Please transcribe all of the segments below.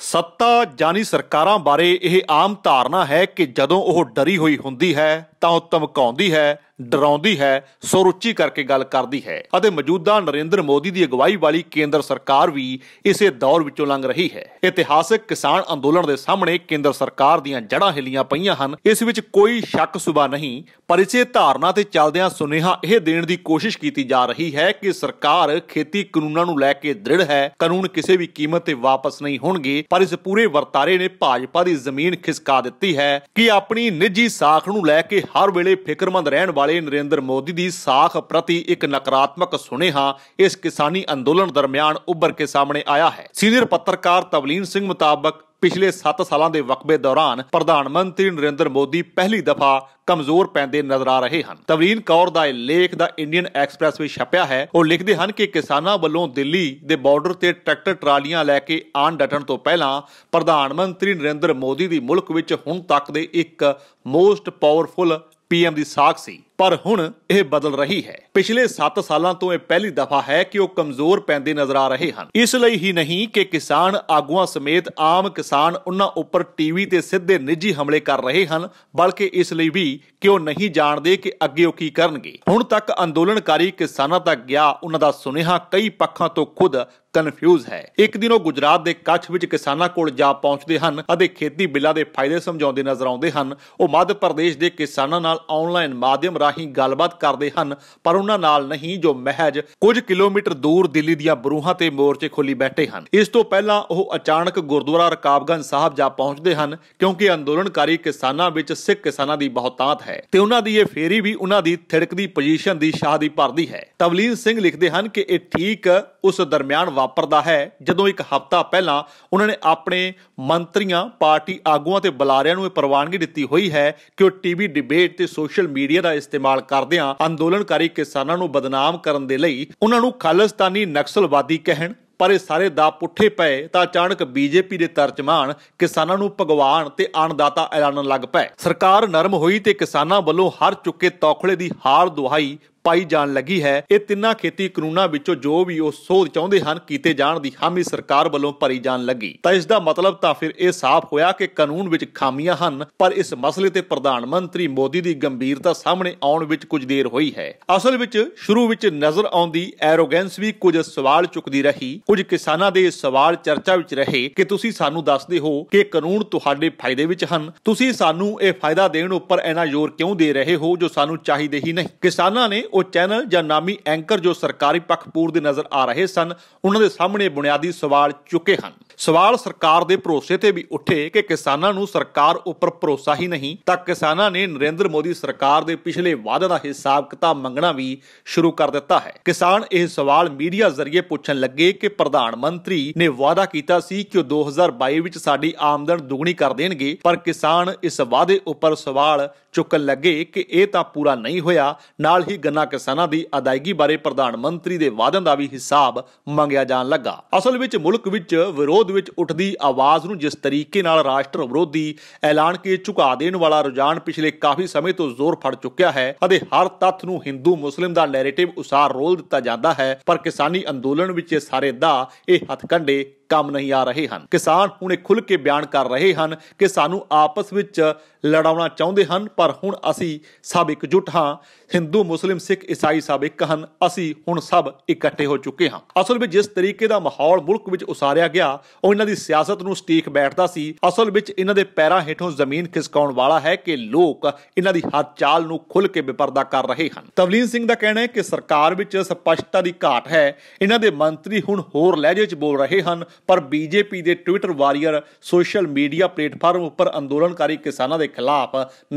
सत्ता जानी सरकारां बारे यह आम धारणा है कि जदों ओह डरी हुई हुंदी है तां ओह धमकाउंदी है, डराउंदी है, सुरुचि करके गल करदी है। अते मौजूदा नरेंद्र मोदी की अगवाई वाली केंद्र सरकार भी इसे दौर विचों लंघ रही है। इतिहासक किसान अंदोलन के सामने केंद्र सरकार दीआं जड़ां हिलियां पईआं हन, इस विच कोई शक सुबह नहीं। पर इसे धारणा ते चलदिआं सुनेहा यह देण दी कोशिश की जा रही है कि सरकार खेती कानूनां नूं लैके दृढ़ है, कानून किसी भी कीमत ते वापस नहीं होणगे। पर इस पूरे वरतारे ने भाजपा की जमीन खिसका दी है कि अपनी निजी साख नूं लैके हर वेले फिक्रमंद रहण वाले नरेंद्र मोदी की साख प्रति एक नकारात्मक सुनेहा इस किसानी अंदोलन दरमियान उभर के सामने आया है। सीनियर पत्रकार तवलीन सिंह मुताबक पिछले 7 सालों के वकबे दौरान प्रधानमंत्री नरेंद्र मोदी पहली दफा कमजोर पैंदे नजर आ रहे हैं। तवलीन कौर का लेख द इंडियन एक्सप्रैस में छपया है। वो लिखते हैं कि किसानों वालों दिल्ली के बॉर्डर से ट्रैक्टर ट्रालियां लैके आन डटण तो पहला प्रधानमंत्री नरेंद्र मोदी की मुल्क विच हुण तक दे एक मोस्ट पावरफुल पीएम की साख सी, पर हुण यह बदल रही है। पिछले 7 सालों तो यह पहली दफा है कि वह कमजोर पैंदे नजर आ रहे हैं। इसलिए ही नहीं कि किसान आगुआं समेत आम किसान उन्हां उपर टीवी ते सीधे निजी हमले कर रहे हैं, बल्कि इसलिए भी कि वह नहीं जानते कि अगे वह की करनगे। हुण तक अंदोलनकारी किसानां तक गया उन्हां दा सुनेहा कई पक्षां तो खुद कन्फ्यूज है। एक दिन वो गुजरात के कच्छ विच किसानां कोल जा पहुंचते हैं अते खेती बिल्लां दे फायदे समझाउंदे नजर आउंदे हैं। वो मध्य प्रदेश के किसानां नाल ऑनलाइन माध्यम राही गलबात करते हैं, पर उन्हां नाल नहीं जो महज कुछ किलोमीटर दूर दिल्ली दीआं बरूहां ते मोर्चे खोली बैठे हैं। इस तो पहला वो अचानक गुरुद्वारा रकाबगंज साहब जा पहुंचते हैं, क्योंकि अंदोलनकारी किसानां विच सिख किसानां दी बहुतात है ते उन्हां दी ये फेरी भी उन्हां दी थिड़कदी पोजीशन दी शाह दी भरदी है। तवलीन सिंह लिखते हैं कि यह ठीक उस दरमियान वापरदा है जदों एक हफ्ता पहला उन्होंने अपने मंत्रियों, पार्टी आगुआं ते बुलारियां नूं प्रवानगी दित्ती हुई है कि वह टीवी डिबेट ते सोशल मीडिया का इस्तेमाल करदिआं अंदोलनकारी किसानां नूं बदनाम करन दे लई उन्हां नूं खालिस्तानी नक्सलवादी कहण। पर इह सारे दा पुठे पए तां अचानक बीजेपी के तर्जमान किसानां नूं भगवान ते अन्नदाता ऐलानण लग पए। सरकार नरम होई ते किसानां वल्लों हर चुके तौखले दी हार दुहाई पाई जान लगी है। ये तिन्ना खेती कानूनां विचों जो भी वो सोध चाहुंदे हन कीते जाण दी हामी सरकार वल्लों भरी जान लगी। तां इस दा मतलब तां फिर यह साफ होया कि कानून विच खामियां हन, पर इस मसले ते प्रधानमंत्री मोदी दी गंभीरता सामने आउण विच कुछ देर होई है। असल विच शुरू विच नजर आउंदी एरोगेंस भी कुछ सवाल चुकदी रही। कुछ किसानां दे सवाल चर्चा विच रहे कि तुसीं सानूं दसदे हो कि कानून तुहाडे फायदे विच हन, तुसीं सानूं इह फायदा देण उपर इन्ना जोर क्यों दे रहे हो जो सानूं चाहीदे ही नहीं। किसानां ने ਉਹ चैनल ਜਾਂ नामी एंकर जो सरकारी पक्ष पूरदे नजर आ रहे सन, उन्होंने सामने बुनियादी सवाल चुके हैं। सवाल सरकार के भरोसे ते भी उठे कि किसानां नूं सरकार उपर भरोसा ही नहीं, तां किसानां ने नरेंद्र मोदी सरकार के पिछले वादे का हिसाब किताब मंगना भी शुरू कर दिता है। किसान यह सवाल मीडिया जरिए पूछण लगे कि प्रधानमंत्री ने वादा किया सी कि 2022 विच साडी आमदन दुगनी कर देणगे, पर किसान इस वादे उपर सवाल चुकन लगे कि यह तां पूरा नहीं होया। नाल ही गन्ना किसानां दी अदायगी बारे प्रधानमंत्री दे वादन दा भी हिसाब मंगिया जान लगा। असल विच मुल्क विच विरोध विच उठदी आवाज नूं जिस तरीके नाल राष्ट्र विरोधी ऐलान के झुका देण वाला रुझान पिछले काफी समय तो जोर फड़ चुक्या है अते हर तत्थ नूं हिंदू मुस्लिम दा नैरेटिव उसार रोल दिता जाता है। पर किसानी अंदोलन विच सारे दा इह हथकंडे काम नहीं आ रहे हैं। किसान हुणे खुल के बयान कर रहे हैं कि सानू आपस विच लड़ाउणा चाहुंदे हन, पर हुण असी सब एकजुट हां। हिंदू मुस्लिम सिख ईसाई सब एक हन, असी हुण सब इकट्ठे हो चुके हां। असल में जिस तरीके का माहौल मुल्क विच उसारिया गया ਉਹ इन्हां दी सियासत नूं सटीक बैठदा सी। असल विच इन्हां दे पैरां हेठों जमीन खिसकाउण वाला है कि लोग इन्हां दी हर चाल नूं खुल के बेपर्दा कर रहे हैं। तवलीन सिंह दा कहना है कि सरकार विच स्पष्टता दी घाट है। इन्हां दे मंत्री हुण होर लहजे च बोल रहे हैं, पर बीजेपी के Twitter warrior social media platform पर अंदोलनकारी किसानों के खिलाफ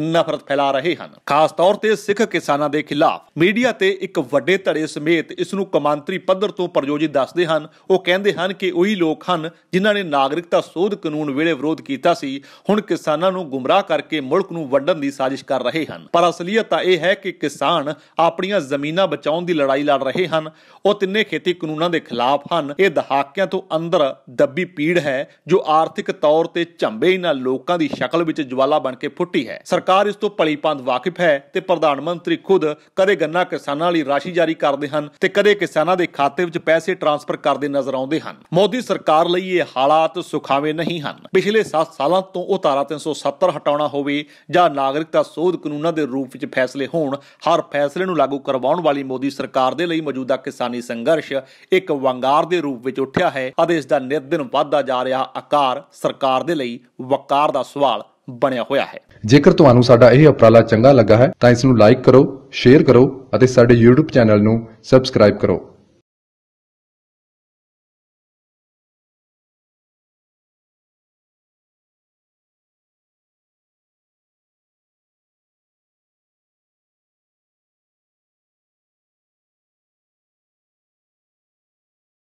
नफरत फैला रहे हैं, खास तौर पर सिख किसानों के खिलाफ। मीडिया ते एक वड्डे धड़े समेत इसनूं कौमांतरी पद्धर तो प्रायोजित दसदे हन। वो कहंदे हन कि उही लोग हन जिन्हां ने नागरिकता सोध कानून वेले विरोध कीता सी, हुण किसानां नूं गुमराह करके मुल्क नूं वंडण दी साजिश कर रहे हैं। पर असलीयत तां इह है कि किसान अपणीआं ज़मीनां बचाउण दी लड़ाई लड़ रहे हैं। वो तिन्ने खेती कानूनां दे खिलाफ हन। इह दहाकिआं तो अंदर ਦੱਬੀ ਪੀੜ ਹੈ ਜੋ ਆਰਥਿਕ ਤੌਰ ਤੇ ਝੰਬੇ ਇਹਨਾਂ ਲੋਕਾਂ ਦੀ ਸ਼ਕਲ ਵਿੱਚ ਜਵਾਲਾ ਬਣ ਕੇ ਫੁੱਟੀ ਹੈ। ਸਰਕਾਰ ਇਸ ਤੋਂ ਭਲੀਭਾਂਤ ਵਾਕਿਫ ਹੈ ਤੇ ਪ੍ਰਧਾਨ ਮੰਤਰੀ ਖੁਦ ਕਦੇ ਗੰਨਾ ਕਿਸਾਨਾਂ ਲਈ ਰਾਸ਼ੀ ਜਾਰੀ ਕਰਦੇ ਹਨ ਤੇ ਕਦੇ ਕਿਸਾਨਾਂ ਦੇ ਖਾਤੇ ਵਿੱਚ ਪੈਸੇ ਟ੍ਰਾਂਸਫਰ ਕਰਦੇ ਨਜ਼ਰ ਆਉਂਦੇ ਹਨ। ਮੋਦੀ ਸਰਕਾਰ ਲਈ ਇਹ ਹਾਲਾਤ ਸੁਖਾਵੇਂ ਨਹੀਂ ਹਨ। ਪਿਛਲੇ 7 ਸਾਲਾਂ ਤੋਂ ਉਹ ਧਾਰਾ 370 ਹਟਾਉਣਾ ਹੋਵੇ ਜਾਂ ਨਾਗਰਿਕਤਾ ਸੋਧ ਕਾਨੂੰਨਾਂ ਦੇ ਰੂਪ ਵਿੱਚ ਫੈਸਲੇ ਹੋਣ, ਹਰ ਫੈਸਲੇ ਨੂੰ ਲਾਗੂ ਕਰਵਾਉਣ ਵਾਲੀ ਮੋਦੀ ਸਰਕਾਰ ਦੇ ਲਈ ਮੌਜੂਦਾ ਕਿਸਾਨੀ ਸੰਘਰਸ਼ ਇੱਕ ਵੰਗਾਰ ਦੇ ਰੂਪ ਵਿੱਚ ਉੱਠਿਆ ਹੈ ਅਤੇ ਇਸ ਦਾ ਨਿਤ ਦਿਨ ਵੱਧਦਾ ਜਾ ਰਿਹਾ ਆਕਾਰ ਸਰਕਾਰ ਦੇ ਲਈ ਵਕਾਰ ਦਾ ਸਵਾਲ ਬਣਿਆ ਹੋਇਆ ਹੈ। ਜੇਕਰ ਤੁਹਾਨੂੰ ਸਾਡਾ ਇਹ ਉਪਰਾਲਾ ਚੰਗਾ ਲੱਗਾ ਹੈ ਤਾਂ ਇਸ ਨੂੰ ਲਾਈਕ ਕਰੋ, ਸ਼ੇਅਰ ਕਰੋ ਅਤੇ ਸਾਡੇ YouTube ਚੈਨਲ ਨੂੰ ਸਬਸਕ੍ਰਾਈਬ ਕਰੋ।